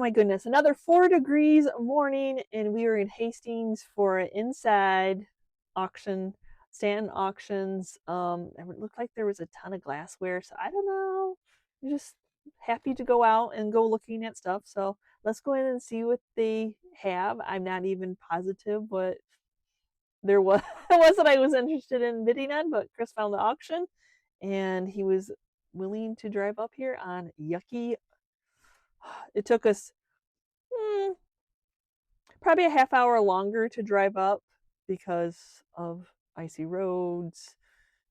my goodness, another 4 degrees morning, and we were in Hastings for an inside auction, Stanton auctions. It looked like there was a ton of glassware, so I don't know. I'm just happy to go out and go looking at stuff. So let's go in and see what they have. I'm not even positive what there was was that I was interested in bidding on, but Chris found the auction, and he was willing to drive up here on yucky. It took us probably a half hour longer to drive up because of icy roads,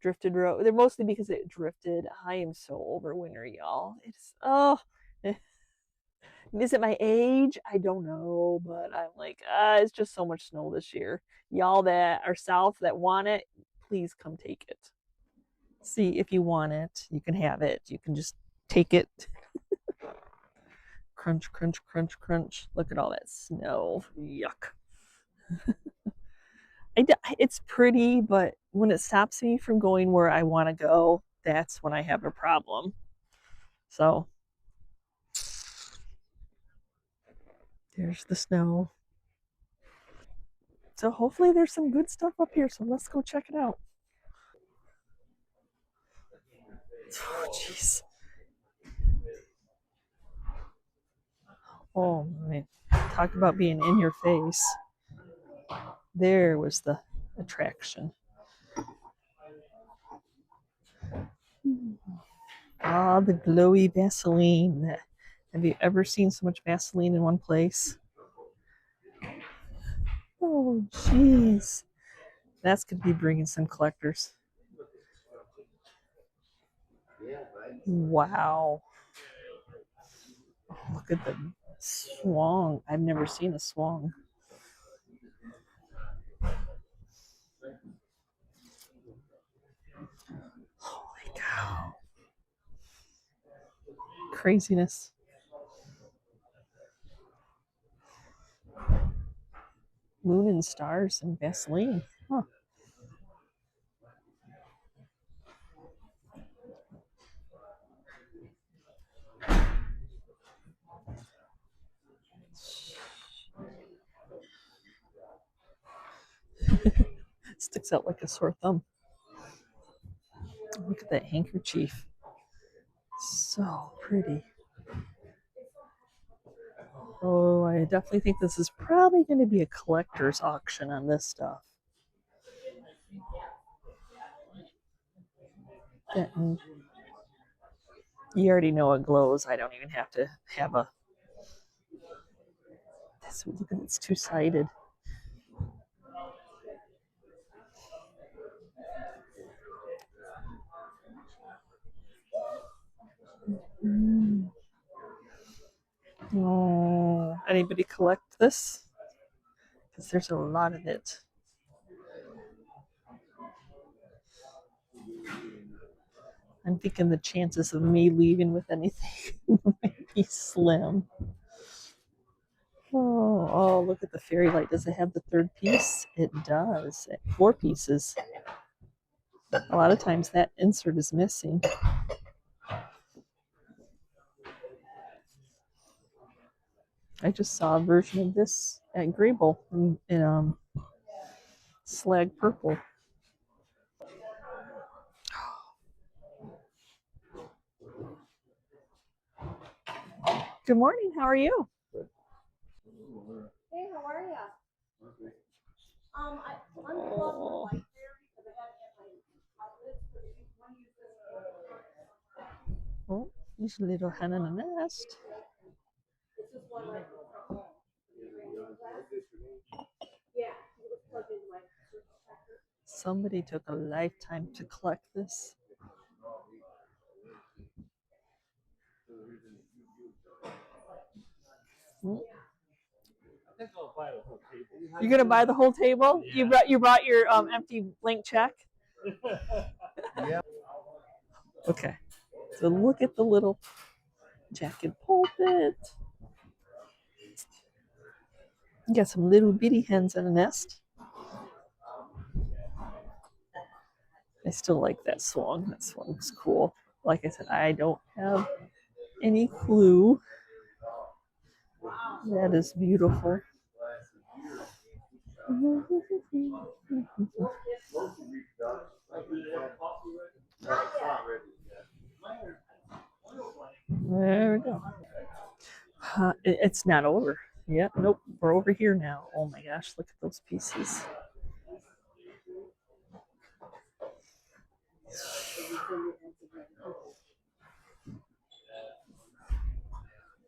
drifted road. They're mostly because it drifted. I am so over winter, y'all. It's is it my age? I don't know, but I'm like, it's just so much snow this year. Y'all that are south that want it, please come take it. See if you want it. You can have it. You can just take it. Crunch, crunch, crunch, crunch. Look at all that snow. Yuck. It's pretty, but when it stops me from going where I want to go, that's when I have a problem. So there's the snow. So hopefully there's some good stuff up here. So let's go check it out. Oh, jeez. Oh, man. Talk about being in your face. There was the attraction. Ah, the glowy Vaseline. Have you ever seen so much Vaseline in one place? Oh, jeez. That's going to be bringing some collectors. Wow. Look at the swang. I've never seen a swang. Holy cow. Craziness. Moon and stars and Vaseline. Huh. Sticks out like a sore thumb. Look at that handkerchief. So pretty. Oh, I definitely think this is probably going to be a collector's auction on this stuff. And you already know it glows. I don't even have to have a. Look at it's two-sided. Oh, anybody collect this? Because there's a lot of it. I'm thinking the chances of me leaving with anything might be slim. Oh, look at the fairy light. Does it have the third piece? It does. 4 pieces. A lot of times that insert is missing. I just saw a version of this at Grable in slag purple. Good morning. How are you? Hey, how are you? Oh. Oh, there's a little hen in a nest. Somebody took a lifetime to collect this. You're gonna buy the whole table? Yeah. You brought your empty blank check? Yeah. Okay. So look at the little jacket pulpit. You got some little bitty hens in a nest. I still like that swung. That swung's cool. Like I said, I don't have any clue That is beautiful. There we go. It's not over. Yeah, nope. We're over here now. Oh my gosh, look at those pieces.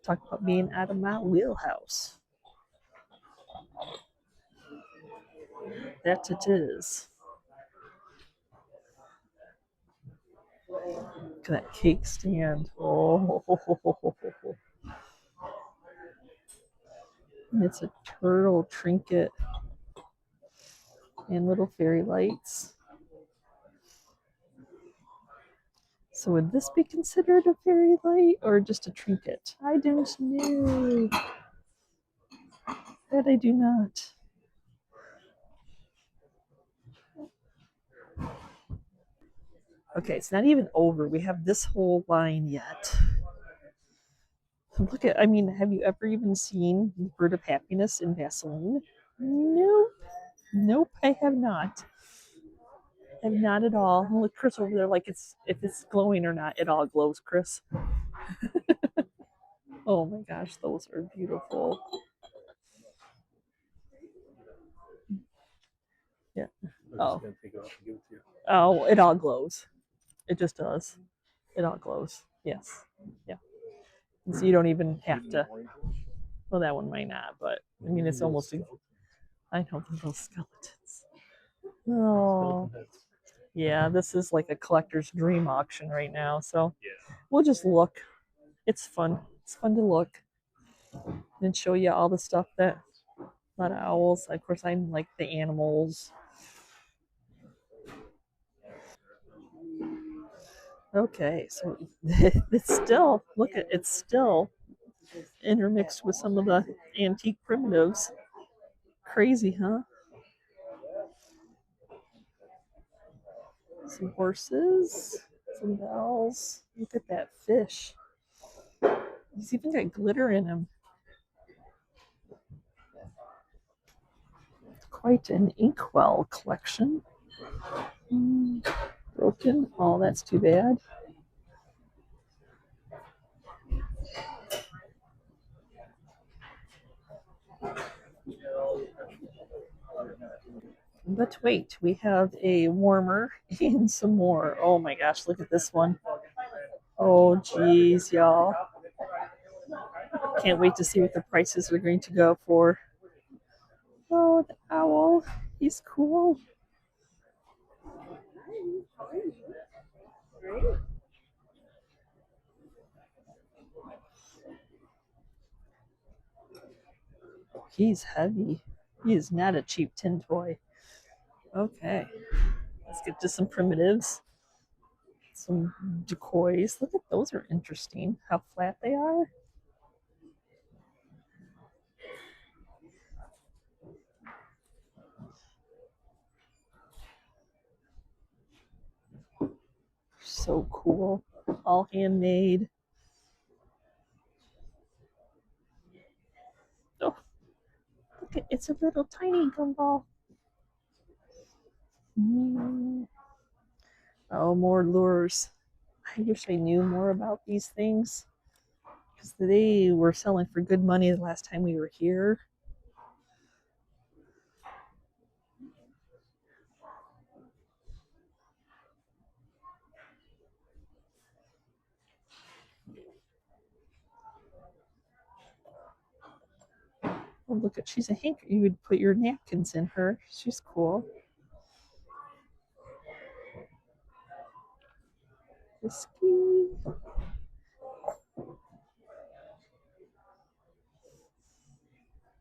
Talk about being out of my wheelhouse. That it is. Look at that cake stand. Oh, and it's a turtle trinket and little fairy lights. So would this be considered a fairy light or just a trinket? I don't know. That I do not. Okay, it's not even over. We have this whole line yet. Look at, I mean, have you ever even seen the Bird of Happiness in Vaseline? Nope. Nope, I have not. I have not at all. Look, Chris over there, like it's if it's glowing or not, it all glows, Chris. Oh my gosh, those are beautiful. Yeah. Oh. Oh, it all glows. It just does. It all glows. Yes. Yeah. And so you don't even have to. Well, that one might not, but I mean, it's almost. I know the little skeletons. Oh. Yeah, this is like a collector's dream auction right now. So we'll just look. It's fun. It's fun to look and show you all the stuff that a lot of owls. Of course, I'm like the animals. Okay, so it's still look at it's still intermixed with some of the antique primitives. Crazy, huh? Some horses, some bells. Look at that fish. He's even got glitter in him. Quite an inkwell collection. Broken. Oh, that's too bad. But wait, we have a warmer and some more. Oh my gosh, look at this one. Oh geez, y'all. Can't wait to see what the prices are going to go for. Oh, the owl. He's cool. He's heavy. He is not a cheap tin toy. Okay, let's get to some primitives. Some decoys. Look at those, are interesting. How flat they are. So cool. All handmade. Oh, look at it's a little tiny gumball. Mm. Oh, more lures. I wish I knew more about these things because they were selling for good money the last time we were here. Oh, look at she's a hanker. You would put your napkins in her. She's cool. Whiskey.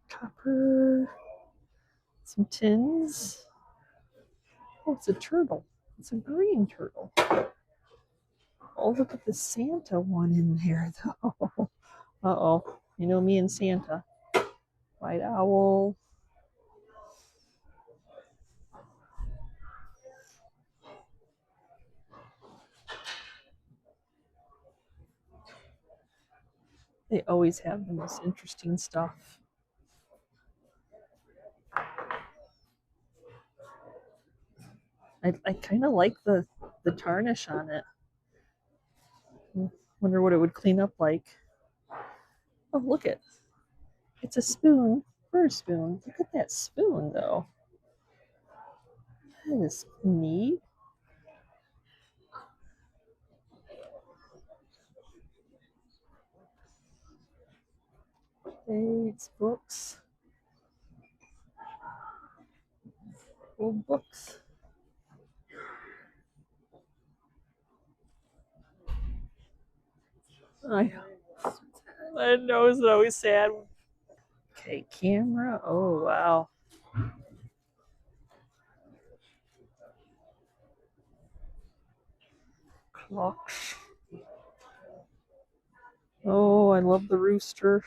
Copper. Some tins. Oh, it's a turtle. It's a green turtle. Oh, look at the Santa one in there, though. Uh-oh. You know me and Santa. White owl. They always have the most interesting stuff. I kind of like the tarnish on it. Wonder what it would clean up like. Oh, look it. It's a spoon for a spoon. Look at that spoon, though. That is neat. It's books. Old books. I know it's always sad. Okay, camera. Oh, wow. Clocks. Oh, I love the rooster.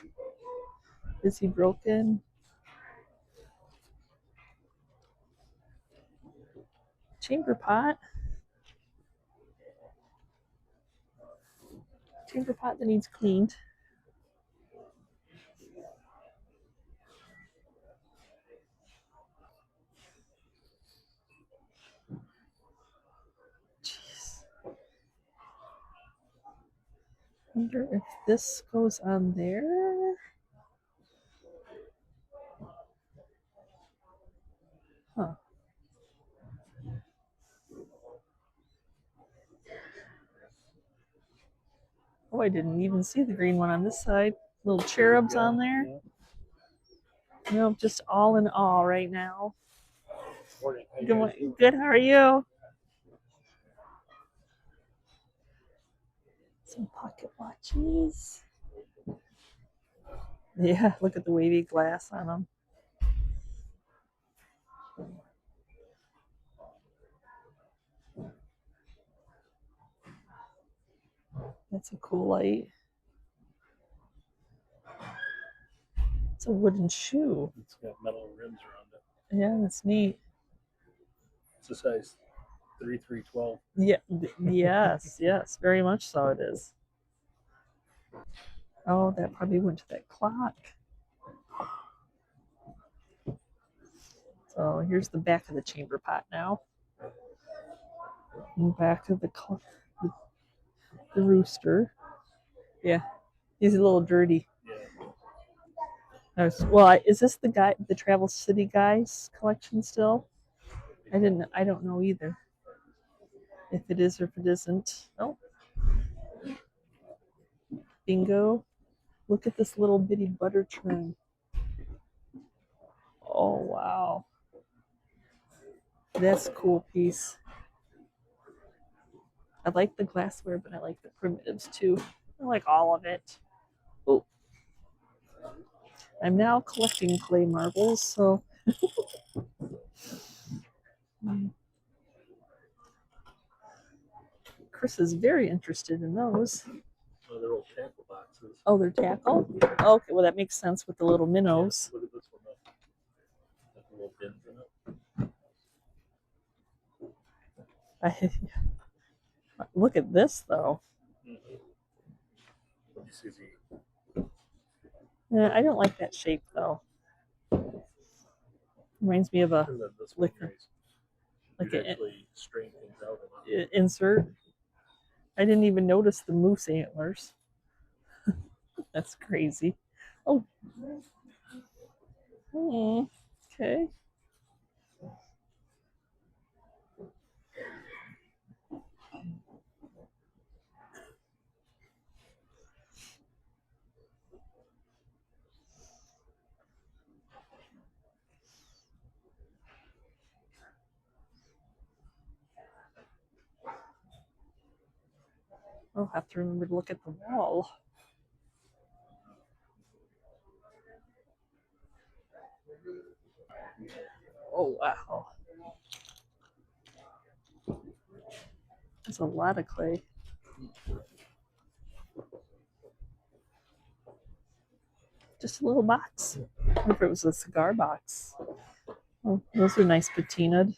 Is he broken? Chamber pot. Chamber pot that needs cleaned. Jeez. Wonder if this goes on there. Huh. Oh, I didn't even see the green one on this side. Little cherubs on there. Nope, just all in all right now. Good morning. Good, how are you? Some pocket watches. Yeah, look at the wavy glass on them. That's a cool light. It's a wooden shoe. It's got metal rims around it. Yeah, that's neat. It's a size 3/3/12. Yeah, yes, yes, very much so it is. Oh, that probably went to that clock. So here's the back of the chamber pot now. And back of the rooster. Yeah, he's a little dirty. Yeah. Well, is this the Travel City Guys collection still? I don't know either. If it is or if it isn't. Oh, bingo. Look at this little bitty butter churn. Oh, wow. That's a cool piece. I like the glassware, but I like the primitives too. I like all of it. Oh, I'm now collecting clay marbles, so Chris is very interested in those. Oh, they're old tackle boxes. Oh, they're tackle? Okay, well, that makes sense with the little minnows. Yeah, look at this one, though. Got the little bins in it. Look at this, though. I don't like that shape, though. Reminds me of a liquor. Like an insert. I didn't even notice the moose antlers. That's crazy. Oh. Okay. I'll have to remember to look at the wall. Oh, wow. That's a lot of clay. Just a little box. I wonder if it was a cigar box. Oh, those are nice patinaed.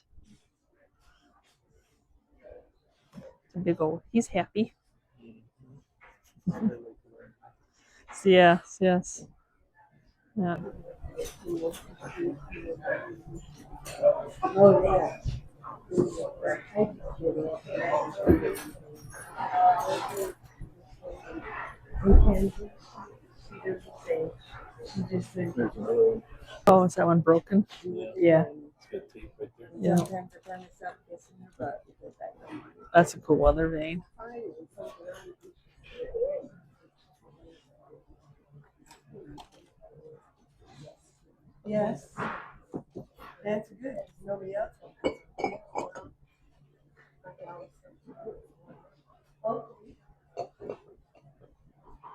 It's a big old, he's happy. Yes, yes. Yeah. There's another one. Oh, is that one broken? Yeah. It's got tape right there. Yeah. That's a cool weather vane. Yes, that's good. Nobody else.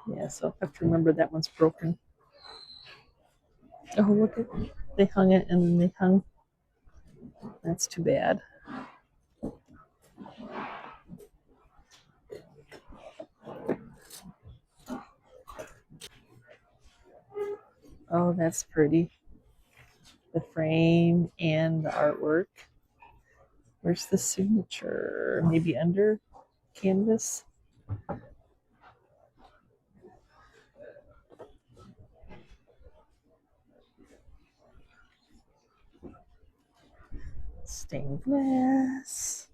Yeah, so I have to remember that one's broken. Oh, look at, they hung it and then they hung. That's too bad. Oh, that's pretty. The frame and the artwork. Where's the signature? Maybe under canvas? Stained glass.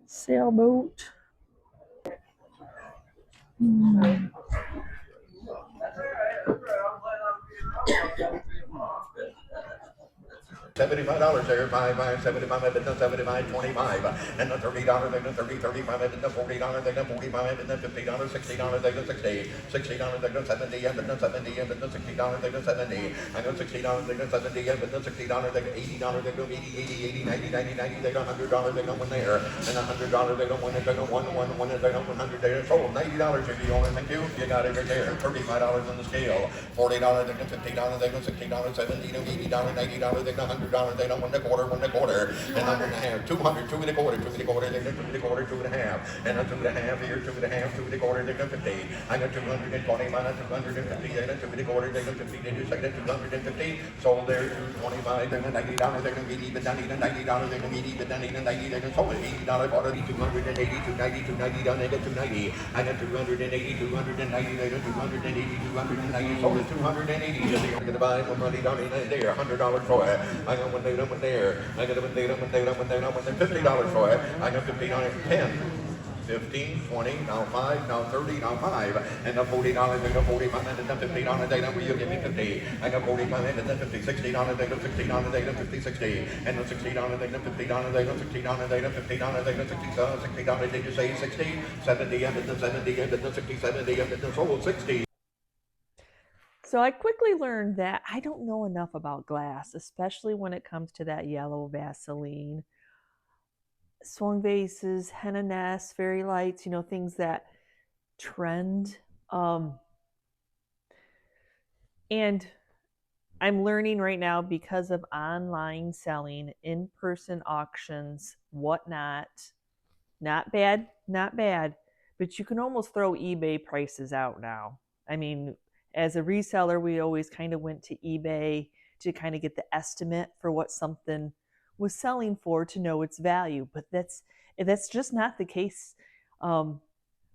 Sailboat. Hmm. $75 there, 75, and the 75, 25, and the $30, and the 30, 35, and the $40, and the 45, and the $50, $60, and the 60, $60, and the 70, and the 70, and the $60, and the 70, and the $60, and the 70, and the $60, and the $80, and the 80, 80, 90, 90, 90, they got $100, they got one there, and $100, they got one, they got one, they got 100 there, sold $90 if you only thank you, you got it right there, $35 on the scale, $40, they got $50, they got $60, $70, $80, $90, they got $100, they don't one and a quarter, and I'm gonna have 200, two and a quarter, they got two and a quarter, two and a half, and a two and a half here, two and a half, two and a quarter, they got 50. I got 220, minus 250, they got two and a quarter, they got 50, they just say that 250, sold there 225, then $90, they're gonna be even $90, $90, they're gonna be even $90, they're gonna sold it $80, bought it 280, 290, 290, down they got 290, I got 280, 290, they got 280, 290, sold it 280, just you're gonna buy one money down in there, $100 for it. I got one there. I got one there, $50 for it. I got 50 on it, 10. 15, 20, now 5, now 30, now 5, and the $40, they got 45, and the $50, they got, will you give me 50? I got 45, and the 50, $60, they got $60, they got 50, 60, and the $60, they got $50, they got $60, they got $50, they got $60, did you say 60? 70, and the 70, and the 60, 70, and the sold 60. So I quickly learned that I don't know enough about glass, especially when it comes to that yellow Vaseline. Swung vases, henna nests, fairy lights, things that trend. And I'm learning right now because of online selling, in person auctions, whatnot. Not bad, not bad. But you can almost throw eBay prices out now. I mean, as a reseller, we always kind of went to eBay to kind of get the estimate for what something was selling for to know its value. But that's just not the case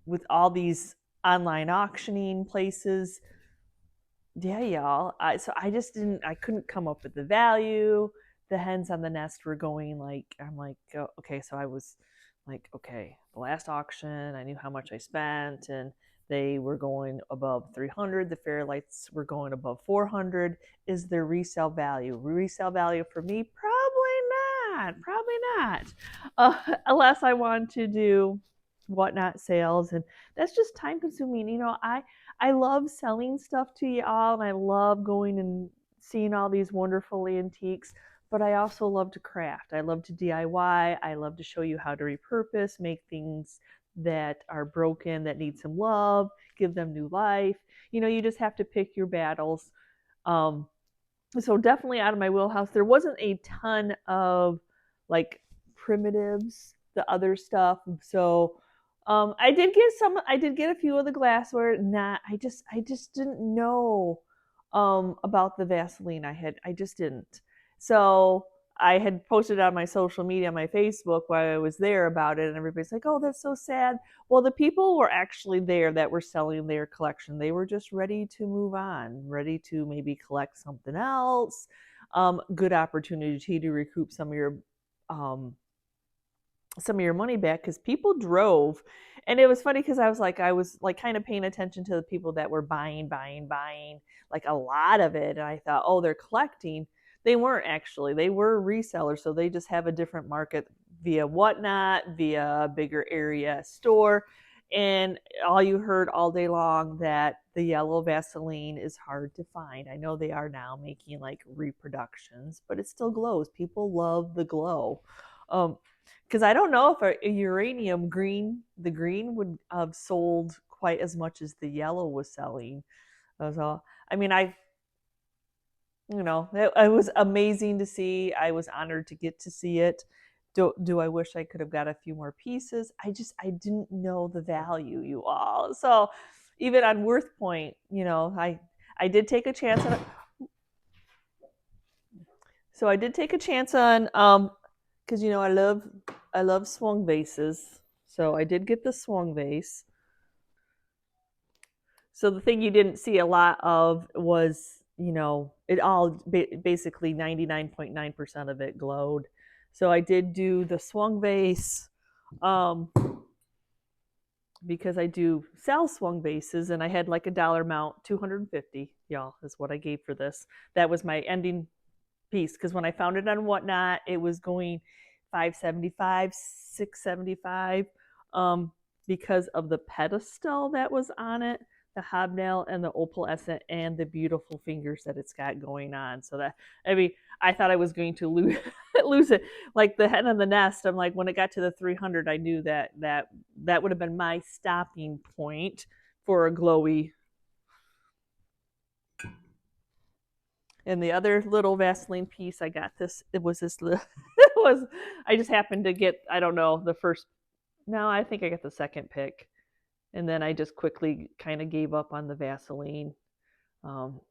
with all these online auctioning places. Yeah, y'all. So I just didn't. I couldn't come up with the value. The hens on the nest were going like. I'm like, oh, okay. So I was like, okay, the last auction, I knew how much I spent, and they were going above 300. The fairy lights were going above 400. Is there resale value? Resale value for me? Probably not. Probably not. Unless I want to do whatnot sales, and that's just time consuming. I love selling stuff to y'all, and I love going and seeing all these wonderful antiques, but I also love to craft. I love to DIY. I love to show you how to repurpose, make things that are broken, that need some love, give them new life. You just have to pick your battles. Um, so definitely out of my wheelhouse. There wasn't a ton of like primitives, the other stuff. So I did get a few of the glassware. Not I just didn't know about the Vaseline. I just didn't. So I had posted on my social media, my Facebook, while I was there about it, and everybody's like, "Oh, that's so sad." Well, the people were actually there that were selling their collection. They were just ready to move on, ready to maybe collect something else. Good opportunity to recoup um, some of your money back because people drove. And it was funny because I was like kind of paying attention to the people that were buying like a lot of it, and I thought, oh, they're collecting. They weren't actually, they were resellers, so they just have a different market via Whatnot, via a bigger area store. And all you heard all day long that the yellow Vaseline is hard to find. I know they are now making like reproductions, but it still glows. People love the glow. Because I don't know if a uranium green, the green would have sold quite as much as the yellow was selling. So, I mean, it was amazing to see. I was honored to get to see it. Do I wish I could have got a few more pieces? I didn't know the value, you all. So, even on Worth Point, I did take a chance on it. So I did take a chance on because I love swung vases. So I did get the swung vase. So the thing you didn't see a lot of was, it all basically 99.9% of it glowed. So I did do the swung vase because I do sell swung vases, and I had like a dollar amount, 250, y'all, is what I gave for this. That was my ending piece because when I found it on Whatnot, it was going 575, 675 because of the pedestal that was on it, the hobnail and the opalescent and the beautiful fingers that it's got going on. So that, I mean, I thought I was going to lose it like the hen and the nest. I'm like, when it got to the 300, I knew that would have been my stopping point for a glowy. And the other little Vaseline piece, I got this. It was this. It was. I just happened to get. I don't know the first. No, I think I got the second pick, and then I just quickly kind of gave up on the Vaseline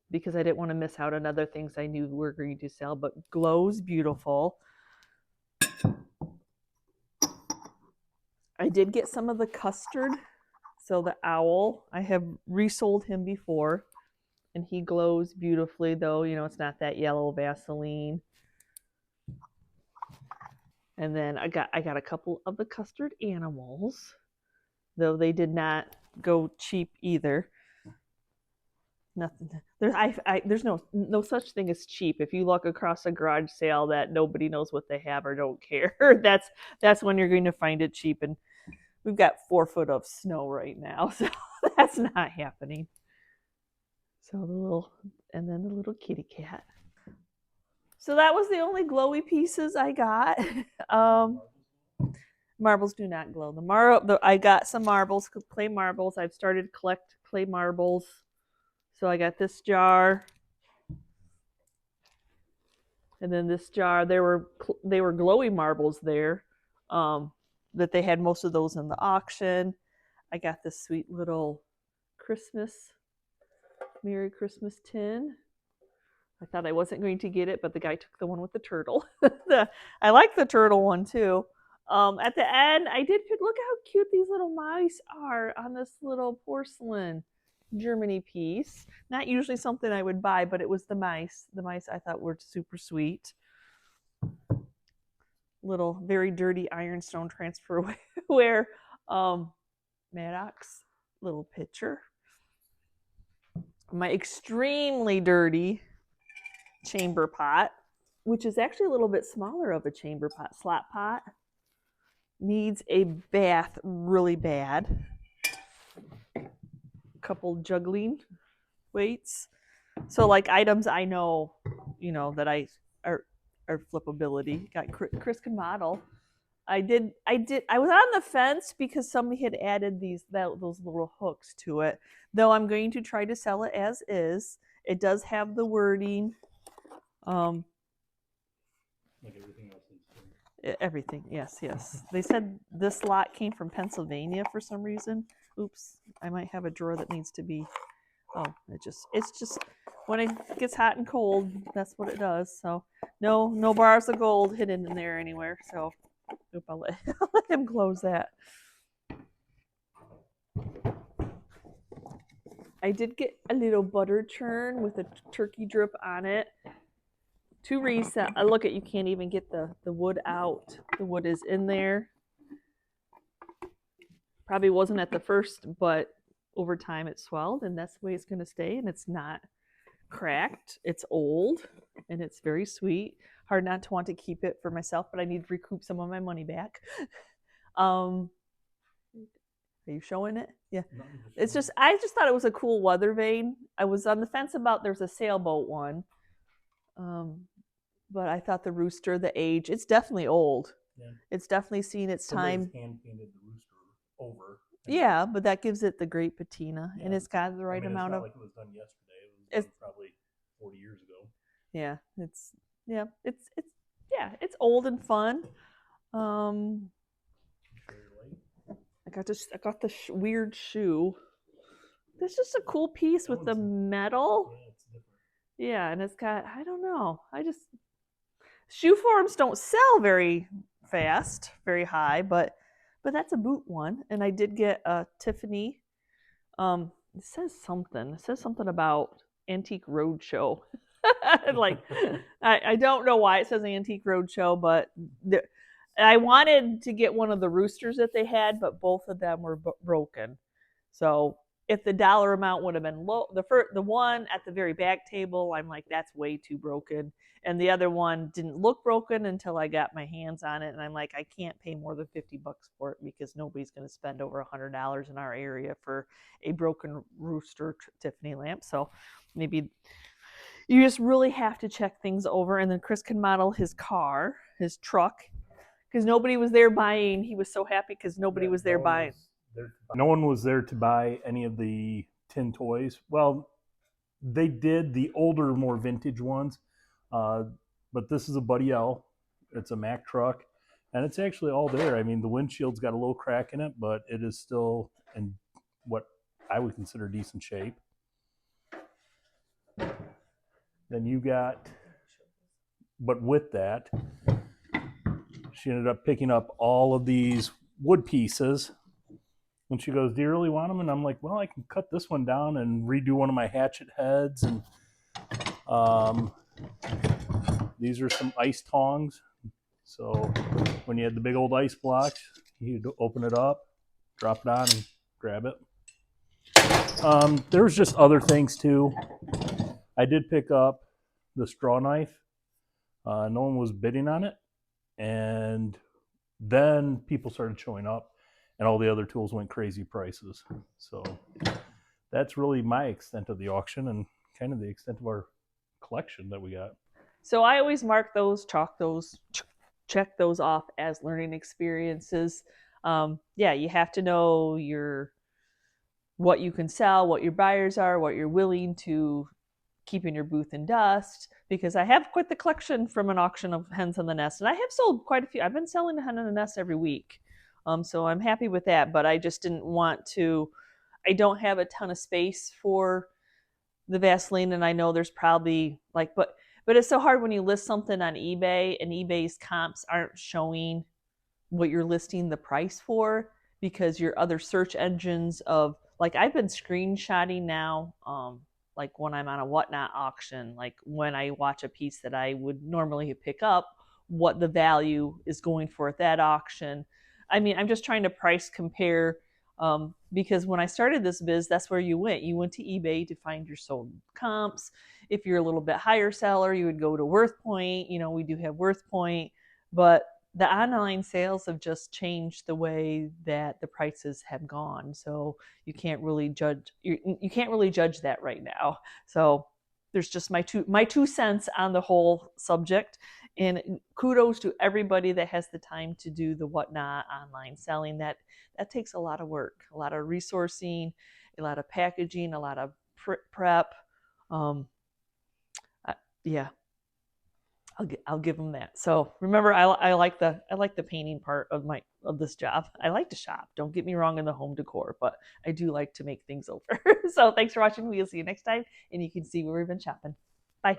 because I didn't want to miss out on other things I knew were going to sell. But glows beautiful. I did get some of the custard. So the owl, I have resold him before. And he glows beautifully, though, it's not that yellow Vaseline. And then I got a couple of the custard animals, though they did not go cheap either. Nothing. There's no such thing as cheap. If you look across a garage sale that nobody knows what they have or don't care, that's when you're going to find it cheap. And we've got 4 foot of snow right now, so that's not happening. So and then the little kitty cat. So that was the only glowy pieces I got. Marbles do not glow. I got some marbles, clay marbles. I've started to collect clay marbles. So I got this jar. And then this jar, they were glowy marbles there. That they had most of those in the auction. I got this sweet little Merry Christmas tin. I thought I wasn't going to get it, but the guy took the one with the turtle. I like the turtle one too. At the end, I did pick, look how cute these little mice are on this little porcelain Germany piece. Not usually something I would buy, but it was the mice. The mice I thought were super sweet. Little, very dirty ironstone transferware. Maddox, little pitcher. My extremely dirty chamber pot, which is actually a little bit smaller of a chamber pot, slop pot. Needs a bath really bad. Couple juggling weights. So like items I know, that I are flippability. Got Chris can model. I was on the fence because somebody had added those little hooks to it. Though I'm going to try to sell it as is. It does have the wording. Like everything else. Everything, yes. They said this lot came from Pennsylvania for some reason. Oops, I might have a drawer that needs to be. Oh, it's just when it gets hot and cold, that's what it does. So no bars of gold hidden in there anywhere. So I'll let him close that. I did get a little butter churn with a turkey drip on it. To reset, look at, you can't even get the wood out. The wood is in there. Probably wasn't at the first, but over time it swelled, and that's the way it's going to stay. And it's not cracked. It's old, and it's very sweet. Hard not to want to keep it for myself, but I need to recoup some of my money back. Are you showing it? Yeah. It's just, I just thought it was a cool weather vane. I was on the fence about, there's a sailboat one. But I thought the rooster, the age, it's definitely old. Yeah. It's definitely seen its time. Hand painted the rooster over. Yeah, but that gives it the great patina, and it's got the right amount of. It's not like it was done yesterday. It was done probably 40 years ago. Yeah, it's old and fun. I got the weird shoe. That's just a cool piece with the metal. Yeah, it's different. Yeah, and it's got, I don't know. Shoe forms don't sell very fast, very high, but that's a boot one. And I did get a Tiffany. It says something about Antique Roadshow. Like, I don't know why it says Antique Roadshow, but I wanted to get one of the roosters that they had, but both of them were broken. So if the dollar amount would have been low, the one at the very back table, I'm like, that's way too broken. And the other one didn't look broken until I got my hands on it. And I'm like, I can't pay more than $50 for it, because nobody's going to spend over $100 in our area for a broken rooster Tiffany lamp. So maybe you just really have to check things over. And then Chris can model his car, his truck, because nobody was there buying. He was so happy because nobody was there buying. No one was there to buy any of the tin toys. Well, they did the older, more vintage ones, but this is a Buddy L. It's a Mack truck, and it's actually all there. I mean, the windshield's got a little crack in it, but it is still in what I would consider decent shape. Then you got, but with that, she ended up picking up all of these wood pieces. And she goes, do you really want them? And I'm like, well, I can cut this one down and redo one of my hatchet heads. And these are some ice tongs. So when you had the big old ice blocks, you'd open it up, drop it on, and grab it. There was just other things too. I did pick up the straw knife. No one was bidding on it. And then people started showing up, and all the other tools went crazy prices. So that's really my extent of the auction and kind of the extent of our collection that we got. So I always mark those, chalk those, check those off as learning experiences. Yeah, you have to know what you can sell, what your buyers are, what you're willing to keep in your booth and dust, because I have quite the collection from an auction of hens on the nest, and I have sold quite a few. I've been selling a hen on the nest every week. So I'm happy with that, but I just didn't want to, I don't have a ton of space for the Vaseline, and I know there's probably like, but it's so hard when you list something on eBay and eBay's comps aren't showing what you're listing the price for, because your other search engines of, like, I've been screenshotting now, like when I'm on a whatnot auction, like when I watch a piece that I would normally pick up, what the value is going for at that auction. I mean, I'm just trying to price compare, because when I started this biz, that's where you went. You went to eBay to find your sold comps. If you're a little bit higher seller, you would go to WorthPoint. You know, we do have WorthPoint, but the online sales have just changed the way that the prices have gone. So you can't really judge. You can't really judge that right now. So there's just my two cents on the whole subject. And kudos to everybody that has the time to do the whatnot online selling. That takes a lot of work, a lot of resourcing, a lot of packaging, a lot of prep. Yeah, I'll give them that. So remember, I like the painting part of this job. I like to shop. Don't get me wrong in the home decor, but I do like to make things over. So thanks for watching. We'll see you next time, and you can see where we've been shopping. Bye.